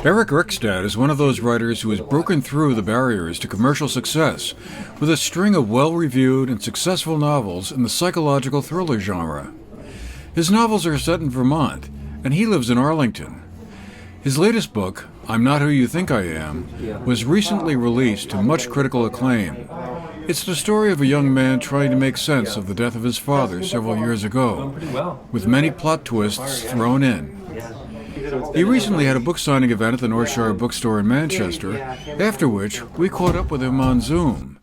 Eric Rickstad is one of those writers who has broken through the barriers to commercial success with a string of well-reviewed and successful novels in the psychological thriller genre. His novels are set in Vermont, and he lives in Arlington. His latest book, I'm Not Who You Think I Am, was recently released to much critical acclaim. It's the story of a young man trying to make sense of the death of his father several years ago, with many plot twists thrown in. He recently had a book signing event at the North Shore Bookstore in Manchester, after which we caught up with him on Zoom,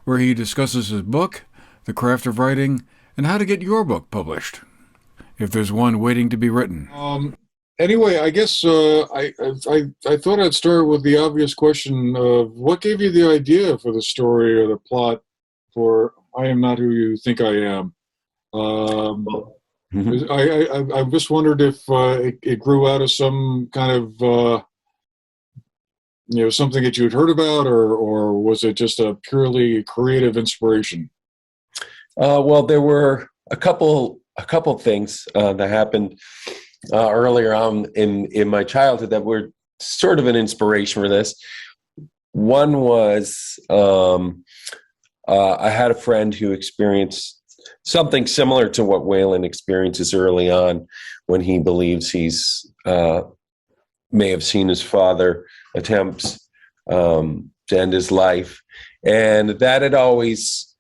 where he discusses his book, the craft of writing, and how to get your book published, if there's one waiting to be written. Anyway, I guess I thought I'd start with the obvious question of what gave you the idea for the story or the plot for I Am Not Who You Think I Am. I just wondered if it grew out of some kind of something that you had heard about, or was it just a purely creative inspiration? Well, there were a couple things that happened earlier on in my childhood that were sort of an inspiration for this. One was I had a friend who experienced something similar to what Waylon experiences early on when he believes he's may have seen his father attempts to end his life. And that had always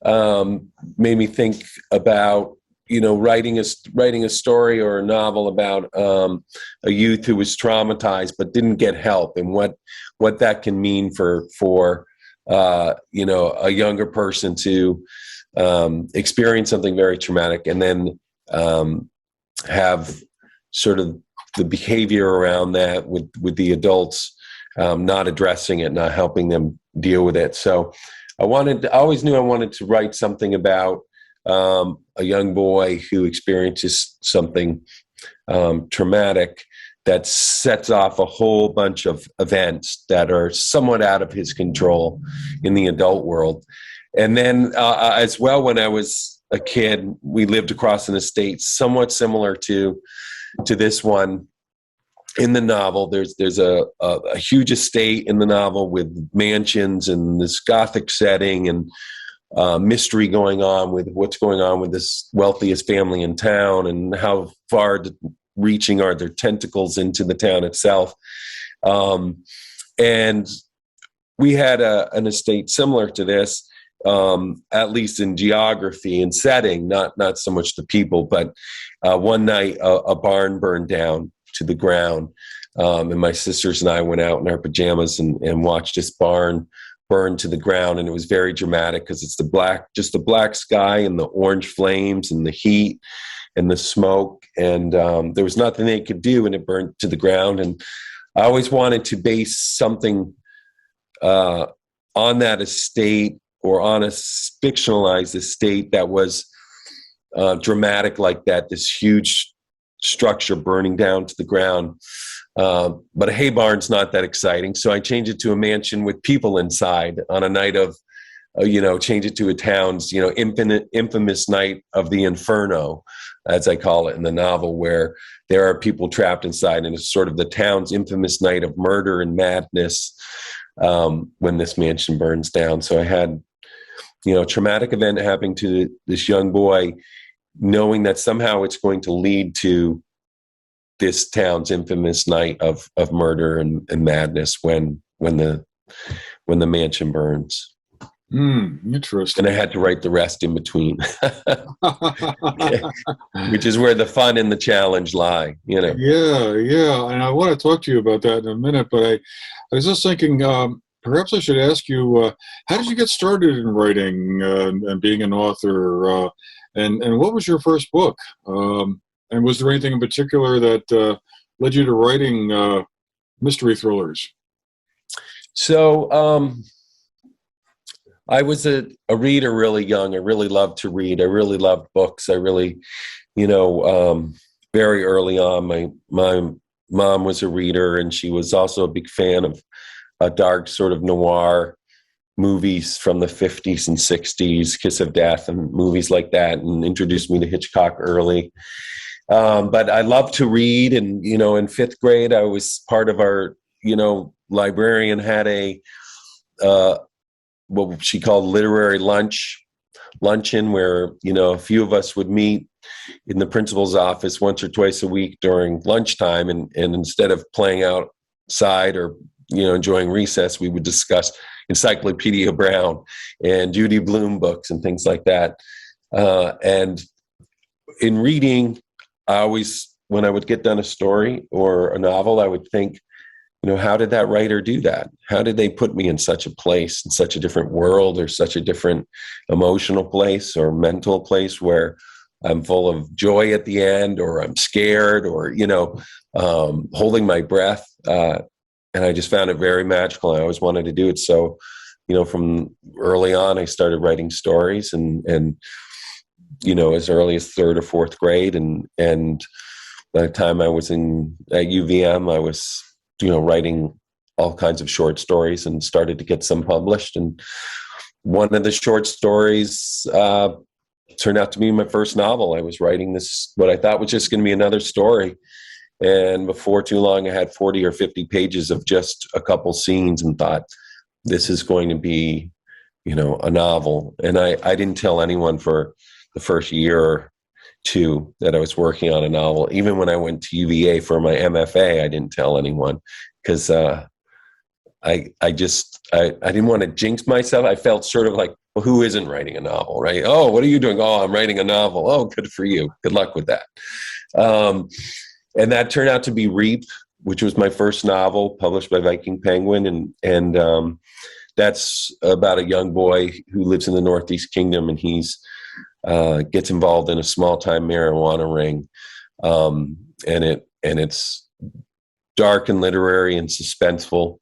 made me think about writing a story or a novel about a youth who was traumatized but didn't get help, and what that can mean for a younger person to experience something very traumatic and then have sort of the behavior around that with the adults not addressing it, not helping them deal with it. So I always knew I wanted to write something about a young boy who experiences something traumatic that sets off a whole bunch of events that are somewhat out of his control in the adult world. And then as well, when I was a kid, we lived across an estate somewhat similar to this one. In the novel, there's a huge estate in the novel with mansions and this Gothic setting and mystery going on with what's going on with this wealthiest family in town and how far reaching are their tentacles into the town itself. And we had an estate similar to this, at least in geography and setting, not so much the people, but one night a barn burned down to the ground. And my sisters and I went out in our pajamas and watched this barn burn to the ground. And it was very dramatic because it's just the black sky and the orange flames and the heat and the smoke. And there was nothing they could do, and it burned to the ground. And I always wanted to base something on that estate or on a fictionalized estate that was dramatic like that, this huge structure burning down to the ground. But a hay barn's not that exciting. So I changed it to a mansion with people inside on a night of, change it to a town's, infamous night of the Inferno, as I call it in the novel, where there are people trapped inside, and it's sort of the town's infamous night of murder and madness when this mansion burns down. So I had, a traumatic event happening to this young boy, knowing that somehow it's going to lead to this town's infamous night of murder and madness when the mansion burns. Interesting. And I had to write the rest in between, which is where the fun and the challenge lie. Yeah. And I want to talk to you about that in a minute, but I was just thinking, perhaps I should ask you, how did you get started in writing and being an author? And what was your first book? And was there anything in particular that led you to writing mystery thrillers? So I was a reader really young. I really loved to read. I really loved books. I really, very early on, my mom was a reader, and she was also a big fan of dark sort of noir movies from the 50s and 60s, Kiss of Death and movies like that, and introduced me to Hitchcock early. But I love to read, and in fifth grade, I was part of our librarian had a what she called literary luncheon, where a few of us would meet in the principal's office once or twice a week during lunchtime, and instead of playing outside or enjoying recess, we would discuss Encyclopedia Brown and Judy Blume books and things like that. And in reading, I always, when I would get done a story or a novel, I would think, how did that writer do that? How did they put me in such a place, in such a different world, or such a different emotional place or mental place where I'm full of joy at the end, or I'm scared, or, holding my breath. And I just found it very magical. I always wanted to do it. So, from early on, I started writing stories, and as early as third or fourth grade. And by the time I was at UVM, I was, writing all kinds of short stories and started to get some published. And one of the short stories turned out to be my first novel. I was writing what I thought was just going to be another story. And before too long, I had 40 or 50 pages of just a couple scenes, and thought, this is going to be, a novel. And I didn't tell anyone for the first year or two that I was working on a novel. Even when I went to UVA for my MFA, I didn't tell anyone, because I didn't want to jinx myself. I felt sort of like, well, who isn't writing a novel, right? Oh, what are you doing? Oh, I'm writing a novel. Oh, good for you. Good luck with that. And that turned out to be Reap, which was my first novel, published by Viking Penguin. And that's about a young boy who lives in the Northeast Kingdom, and he's gets involved in a small-time marijuana ring. And it's dark and literary and suspenseful.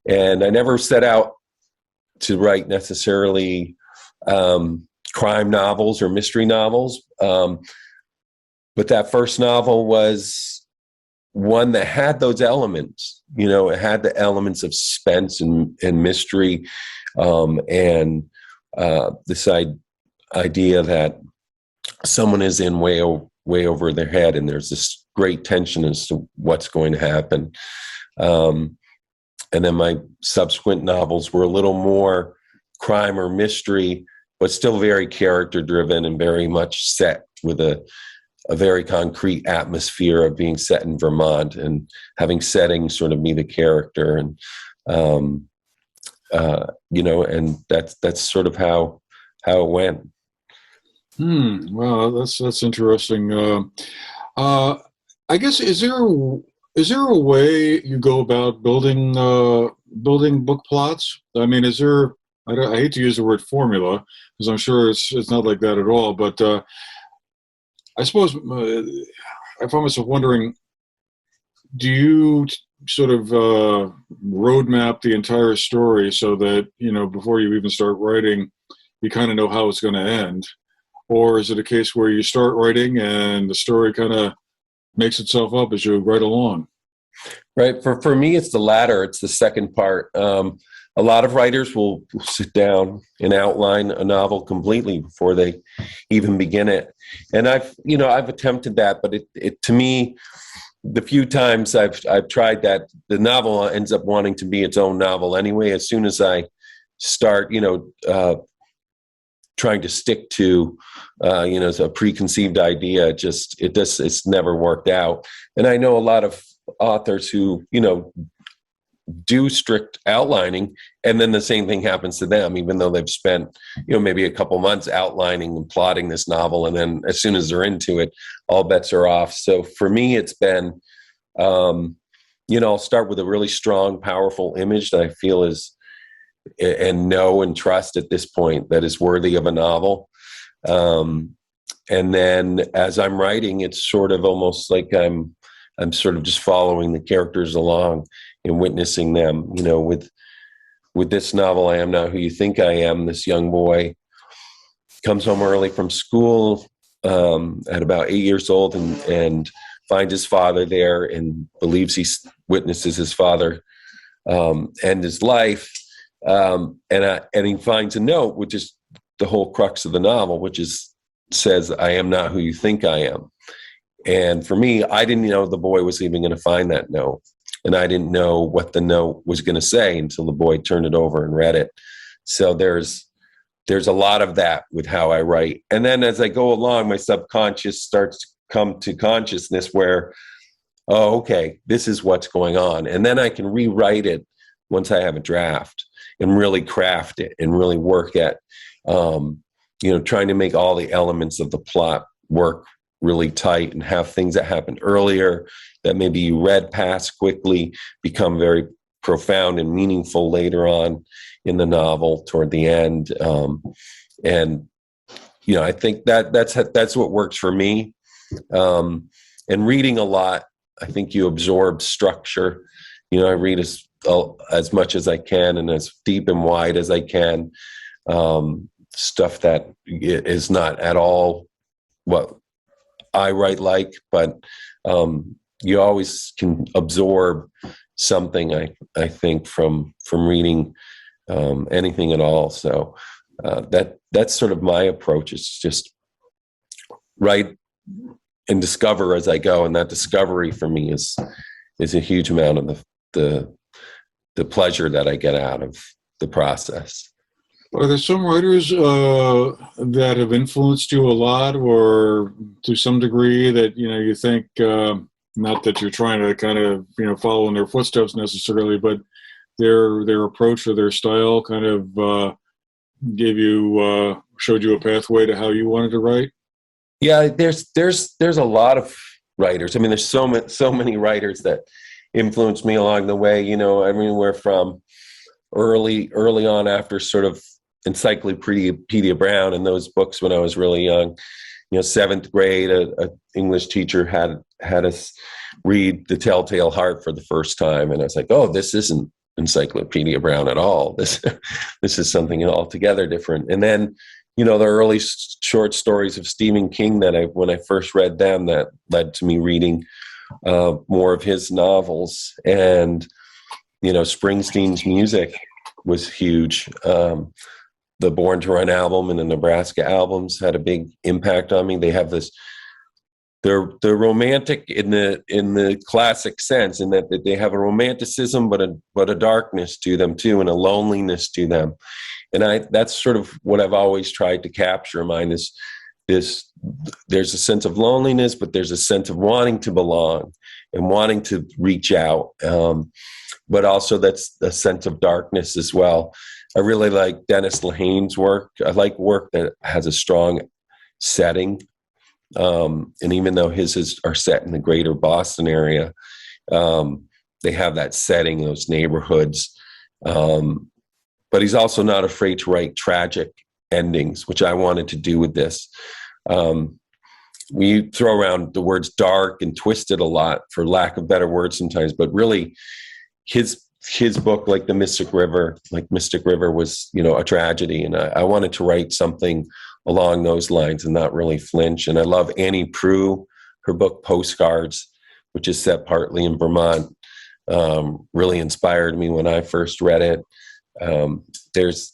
And I never set out to write necessarily crime novels or mystery novels. But that first novel was one that had those elements. It had the elements of suspense and mystery, and this idea that someone is in way over their head, and there's this great tension as to what's going to happen. And then my subsequent novels were a little more crime or mystery, but still very character driven and very much set with a very concrete atmosphere of being set in Vermont and having settings sort of be the character. And, and that's sort of how it went. Well, that's interesting. I guess is there a way you go about building book plots? I mean, is there? I hate to use the word formula, because I'm sure it's not like that at all. But I suppose I find myself wondering: do you sort of roadmap the entire story so that before you even start writing, you kind of know how it's going to end? Or is it a case where you start writing and the story kind of makes itself up as you write along? Right. For me, it's the latter. It's the second part. A lot of writers will sit down and outline a novel completely before they even begin it. And I've attempted that, but it to me, the few times I've tried that, the novel ends up wanting to be its own novel anyway. As soon as I start, trying to stick to, a preconceived idea, it's never worked out. And I know a lot of authors who, do strict outlining, and then the same thing happens to them, even though they've spent, maybe a couple months outlining and plotting this novel. And then as soon as they're into it, all bets are off. So for me, it's been, I'll start with a really strong, powerful image that I feel is, and know and trust at this point, that is worthy of a novel. And then as I'm writing, it's sort of almost like I'm sort of just following the characters along and witnessing them. With this novel, I Am Not Who You Think I Am, this young boy comes home early from school at about 8 years old and finds his father there and believes he witnesses his father end his life. And he finds a note, which is the whole crux of the novel, which says, "I am not who you think I am." And for me, I didn't know the boy was even going to find that note. And I didn't know what the note was going to say until the boy turned it over and read it. So there's a lot of that with how I write. And then as I go along, my subconscious starts to come to consciousness where, oh, okay, this is what's going on. And then I can rewrite it once I have a draft and really craft it and really work at, trying to make all the elements of the plot work really tight and have things that happened earlier that maybe you read past quickly become very profound and meaningful later on in the novel toward the end. I think that's what works for me. And reading a lot, I think you absorb structure. I read as much as I can and as deep and wide as I can. Stuff that is not at all what I write like, but you always can absorb something, I think, from reading anything at all. So that's sort of my approach. It's just write and discover as I go, and that discovery for me is a huge amount of the pleasure that I get out of the process. Are there some writers that have influenced you a lot, or to some degree that you think, not that you're trying to kind of follow in their footsteps necessarily, but their approach or their style kind of showed you a pathway to how you wanted to write? Yeah, there's a lot of writers. I mean, there's so many writers that influenced me along the way. Everywhere from early on after sort of Encyclopedia Brown and those books when I was really young. 7th grade, a English teacher had us read The Telltale Heart for the first time, and I was like, "Oh, this isn't Encyclopedia Brown at all. This is something altogether different." And then, the early short stories of Stephen King when I first read them, that led to me reading more of his novels. And Springsteen's music was huge. The Born to Run album and the Nebraska albums had a big impact on me. They have this, they're romantic in the classic sense, in that they have a romanticism, but a darkness to them too, and a loneliness to them. And that's sort of what I've always tried to capture in mine is this, there's a sense of loneliness, but there's a sense of wanting to belong and wanting to reach out. But also that's a sense of darkness as well. I really like Dennis Lehane's work. I like work that has a strong setting. And even though his are set in the greater Boston area, they have that setting, those neighborhoods. But he's also not afraid to write tragic endings, which I wanted to do with this. We throw around the words dark and twisted a lot, for lack of better words sometimes, but really his book, like Mystic River was, a tragedy. And I wanted to write something along those lines and not really flinch. And I love Annie Proulx, her book Postcards, which is set partly in Vermont, really inspired me when I first read it. There's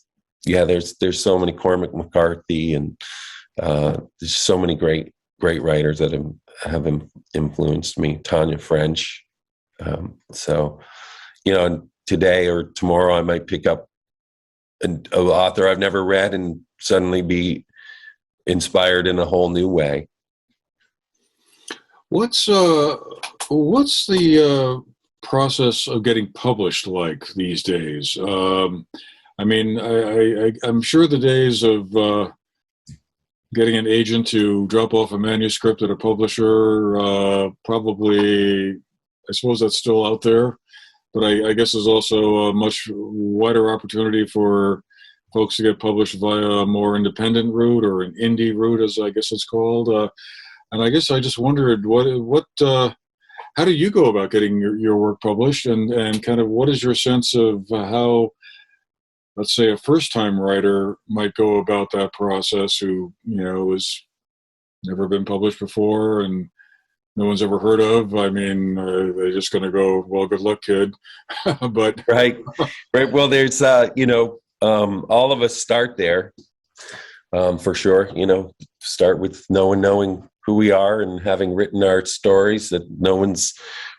so many, Cormac McCarthy, and there's so many great writers that have influenced me. Tanya French. And today or tomorrow I might pick up an author I've never read and suddenly be inspired in a whole new way. What's the process of getting published like these days? I mean, I'm sure the days of getting an agent to drop off a manuscript at a publisher, probably, I suppose that's still out there. But I guess there's also a much wider opportunity for folks to get published via a more independent route, or an indie route, as I guess it's called. And I guess I just wondered, how do you go about getting your work published, and kind of what is your sense of how, let's say, a first-time writer might go about that process, who has never been published before and no one's ever heard of? I mean, they're just going to go, well, good luck, kid. But right. Well, there's, all of us start there, for sure. Start with knowing who we are and having written our stories that no one's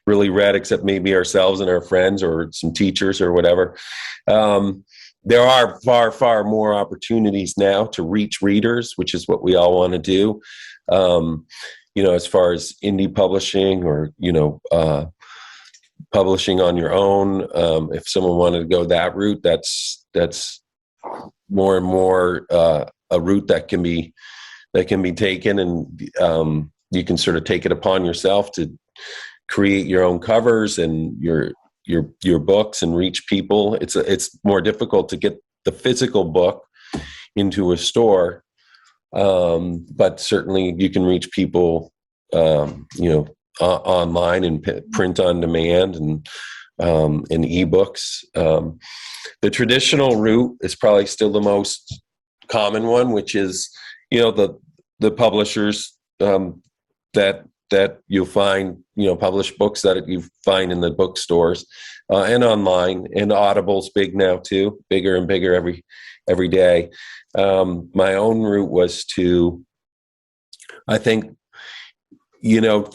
really read except maybe ourselves and our friends or some teachers or whatever. There are far, far more opportunities now to reach readers, which is what we all want to do. As far as indie publishing or, publishing on your own. If someone wanted to go that route, that's more and more a route that can be taken, and you can sort of take it upon yourself to create your own covers and your books and reach people. It's more difficult to get the physical book into a store, but certainly you can reach people, online and print on demand and ebooks. The traditional route is probably still the most common one, which is the publishers that you'll find, publish books that you find in the bookstores and online. And Audible's big now too, bigger and bigger every day. My own route was to, I think,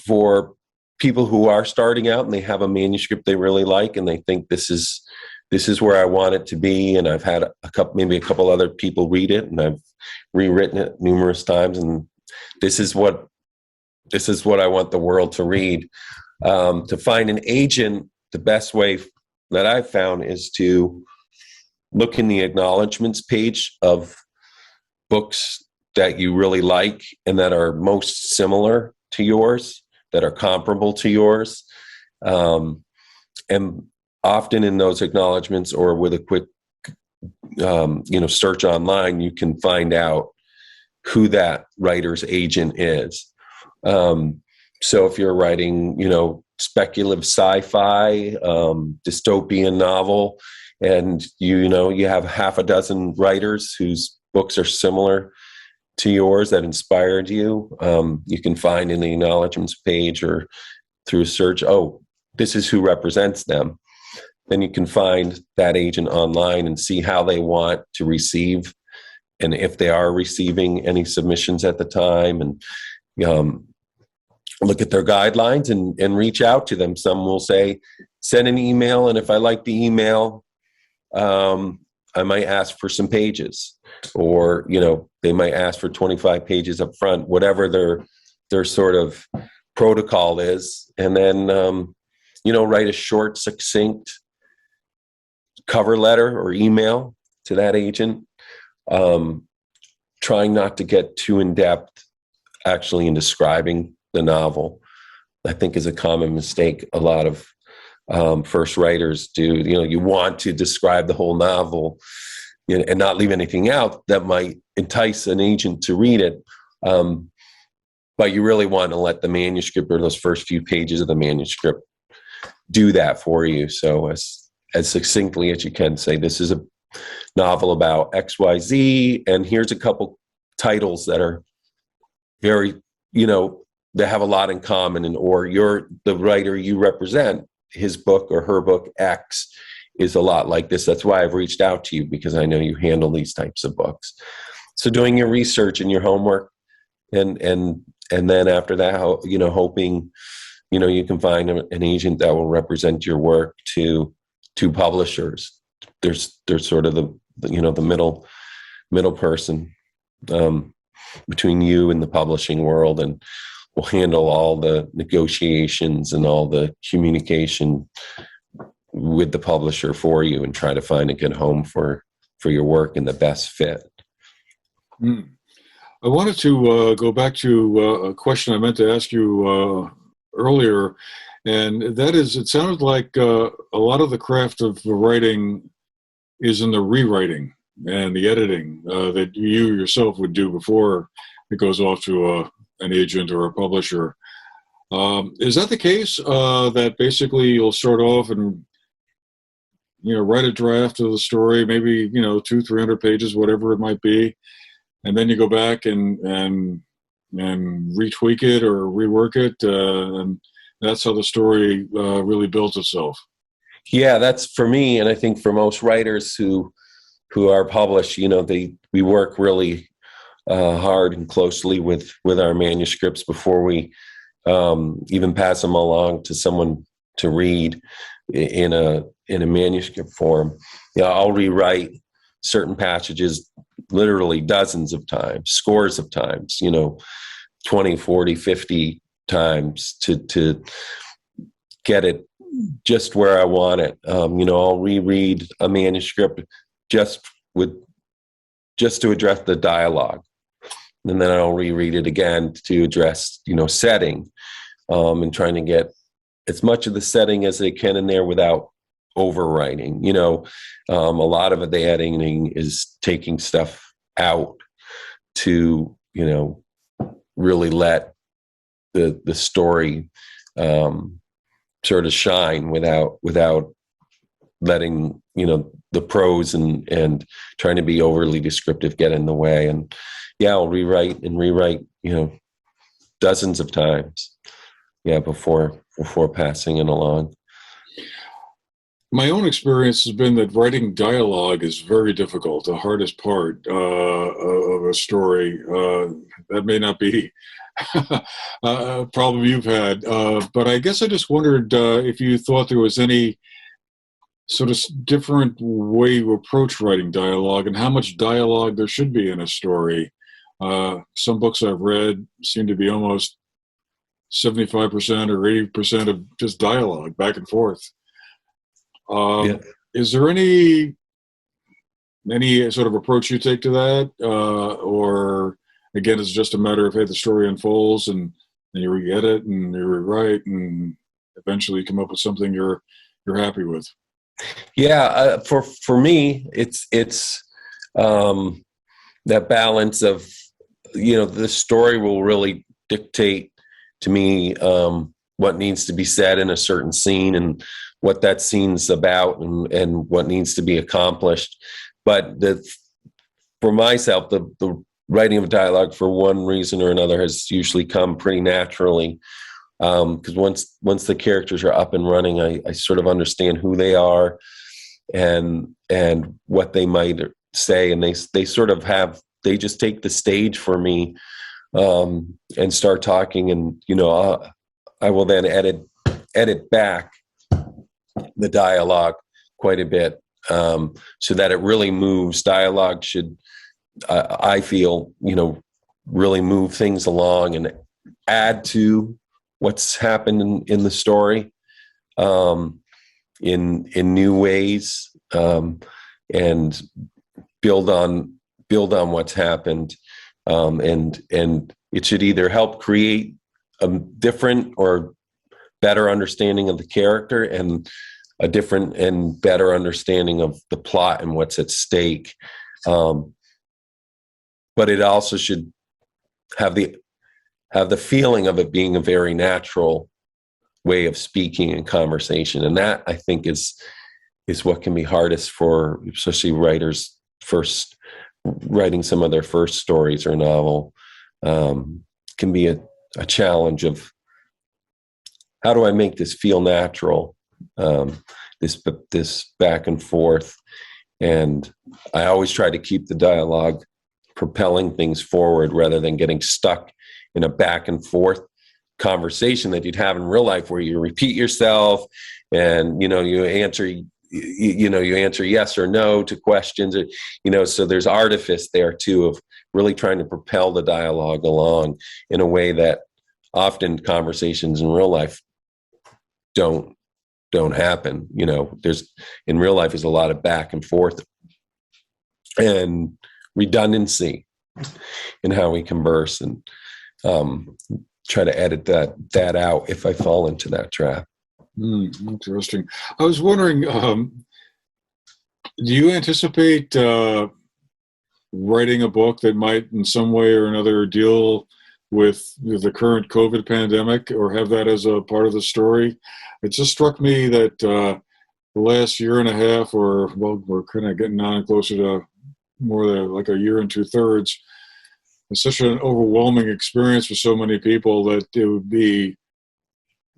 for people who are starting out and they have a manuscript they really like and they think this is where I want it to be, and I've had maybe a couple other people read it, and I've rewritten it numerous times, and this is what I want the world to read. To find an agent, the best way that I've found is to look in the acknowledgments page of books that you really like and that are most similar to yours, that are comparable to yours. And often in those acknowledgments or with a quick, search online, you can find out who that writer's agent is. So if you're writing, speculative sci-fi, dystopian novel, and you have half a dozen writers whose books are similar to yours that inspired you, you can find in the acknowledgments page or through a search, oh, this is who represents them. Then you can find that agent online and see how they want to receive, and if they are receiving any submissions at the time, and look at their guidelines and reach out to them. Some will say, send an email, and if I like the email, I might ask for some pages, or they might ask for 25 pages up front, whatever their sort of protocol is, and then write a short, succinct cover letter or email to that agent, trying not to get too in depth actually in describing the novel. I think is a common mistake a lot of first writers do. You want to describe the whole novel and not leave anything out that might entice an agent to read it. But you really want to let the manuscript or those first few pages of the manuscript do that for you. So as succinctly as you can, say, this is a novel about XYZ, and here's a couple titles that are very, that have a lot in common, and or the writer you represent, his book or her book X is a lot like this. That's why I've reached out to you, because I know you handle these types of books. So doing your research and your homework, and then after that, hoping, you can find an agent that will represent your work to publishers. There's sort of the middle person between you and the publishing world, and will handle all the negotiations and all the communication with the publisher for you, and try to find a good home for your work and the best fit. I wanted to go back to a question I meant to ask you earlier, and that is, it sounded like a lot of the craft of writing is in the rewriting and the editing that you yourself would do before it goes off to an agent or a publisher. Is that the case, that basically you'll start off and write a draft of the story, maybe 200-300 pages, whatever it might be, and then you go back and retweak it or rework it, and that's how the story really builds itself? Yeah, that's for me, and I think for most writers who are published, we work really hard and closely with our manuscripts before we even pass them along to someone to read in a manuscript form. I'll rewrite certain passages literally dozens of times, scores of times, 20, 40, 50 times to get it just where I want it. I'll reread a manuscript just to address the dialogue. And then I'll reread it again to address, setting, and trying to get as much of the setting as they can in there without overwriting. A lot of the editing is taking stuff out to, really let the story sort of shine without letting, the prose and trying to be overly descriptive get in the way. And I'll rewrite, dozens of times, before passing it along. My own experience has been that writing dialogue is very difficult, the hardest part of a story. That may not be a problem you've had, but I guess I just wondered if you thought there was any sort of different way you approach writing dialogue and how much dialogue there should be in a story. Some books I've read seem to be almost 75% or 80% of just dialogue back and forth. Is there any sort of approach you take to that, or again, it's just a matter of, hey, the story unfolds and you re-edit and you rewrite and eventually come up with something you're happy with? For me, it's that balance of, the story will really dictate to me what needs to be said in a certain scene and what that scene's about and what needs to be accomplished. But for myself, the writing of dialogue for one reason or another has usually come pretty naturally. Because once the characters are up and running, I sort of understand who they are and what they might say. And they sort of they just take the stage for me and start talking. And, I will then edit back the dialogue quite a bit, so that it really moves. Dialogue should, I feel, really move things along and add to what's happened in the story, in new ways, and build on what's happened, and it should either help create a different or better understanding of the character and a different and better understanding of the plot and what's at stake. But it also should have the feeling of it being a very natural way of speaking and conversation. And that, I think, is what can be hardest for especially writers first writing some of their first stories or novel. Can be a challenge of, how do I make this feel natural? This back and forth. And I always try to keep the dialogue propelling things forward rather than getting stuck in a back and forth conversation that you'd have in real life where you repeat yourself and, you answer yes or no to questions, so there's artifice there too of really trying to propel the dialogue along in a way that often conversations in real life don't happen. There's in real life is a lot of back and forth and redundancy in how we converse, and try to edit that out if I fall into that trap. Interesting. I was wondering, do you anticipate writing a book that might in some way or another deal with the current COVID pandemic or have that as a part of the story? It just struck me that the last year and a half, we're kind of getting on closer to more than like a year and 2/3. It's such an overwhelming experience for so many people that it would be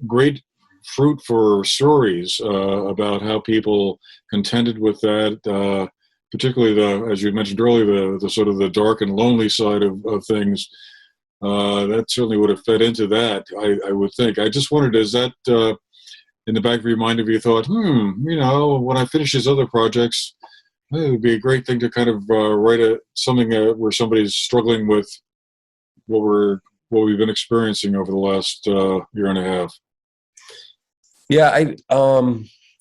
great fruit for stories about how people contended with that, particularly as you mentioned earlier, the sort of the dark and lonely side of things. That certainly would have fed into that, I would think. I just wondered, is that in the back of your mind, have you thought, when I finish these other projects, it would be a great thing to kind of write something where somebody's struggling with what we've been experiencing over the last year and a half. Yeah, it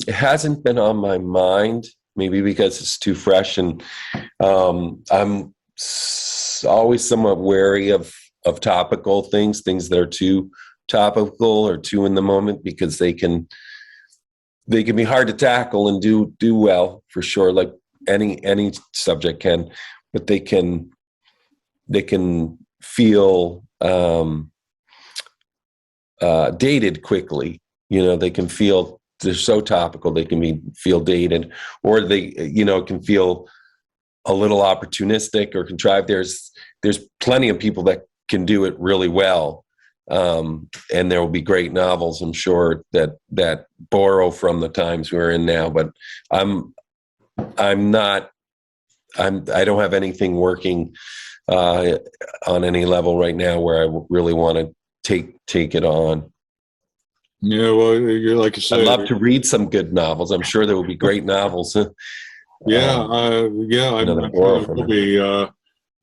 hasn't been on my mind, maybe because it's too fresh, and I'm always somewhat wary of topical things that are too topical or too in the moment, because they can be hard to tackle and do well, for sure, like any subject can, but they can feel dated quickly. They can feel, they're so topical, they can feel dated, or they can feel a little opportunistic or contrived. There's plenty of people that can do it really well, and there will be great novels, I'm sure, that borrow from the times we're in now. But I don't have anything working on any level right now where I really want to take it on. Yeah, well, like you said, I'd love to read some good novels. I'm sure there will be great novels. I'm sure there will be,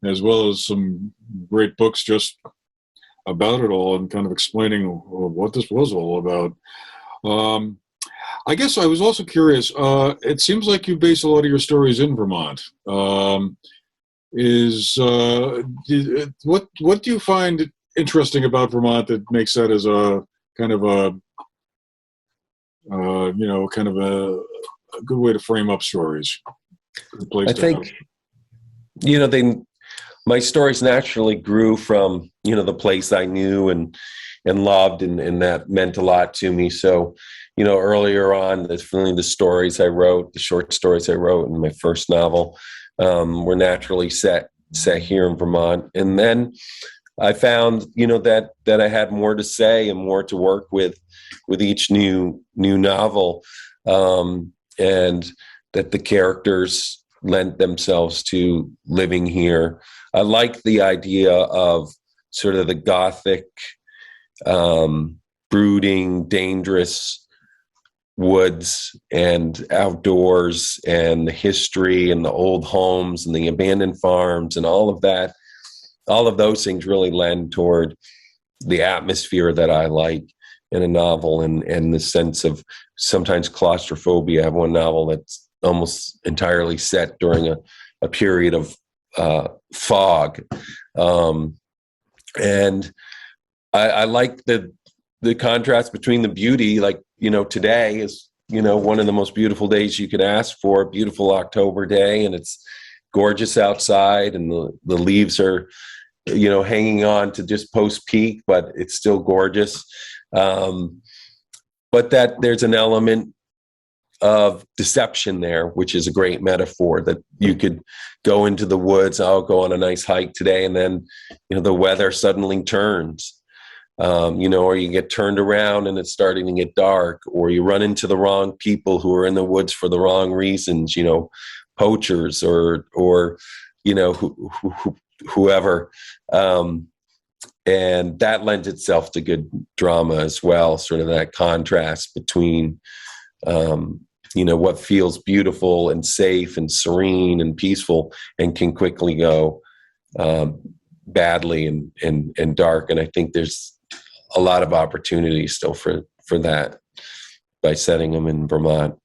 as well as some great books just about it all and kind of explaining what this was all about. I guess I was also curious. It seems like you base a lot of your stories in Vermont. What do you find interesting about Vermont that makes that as a kind of a good way to frame up stories? I think my stories naturally grew from the place I knew and loved, and that meant a lot to me. So earlier on, the stories I wrote, the short stories I wrote in my first novel, were naturally set here in Vermont. And then I found that I had more to say and more to work with each new novel, and that the characters lent themselves to living here. I like the idea of sort of the Gothic, brooding, dangerous woods and outdoors, and the history and the old homes and the abandoned farms and all of that. All of those things really lend toward the atmosphere that I like in a novel, and the sense of sometimes claustrophobia. I have one novel that's almost entirely set during a period of fog. And I like the contrast between the beauty, like, today is, one of the most beautiful days you could ask for, a beautiful October day, and it's gorgeous outside, and the leaves are, hanging on to just post peak, but it's still gorgeous. But that there's an element of deception there, which is a great metaphor, that you could go into the woods. I'll go on a nice hike today, and then, the weather suddenly turns, or you get turned around and it's starting to get dark, or you run into the wrong people who are in the woods for the wrong reasons, poachers or whoever. And that lends itself to good drama as well, sort of that contrast between, what feels beautiful and safe and serene and peaceful and can quickly go badly and dark. And I think there's a lot of opportunity still for that by setting them in Vermont.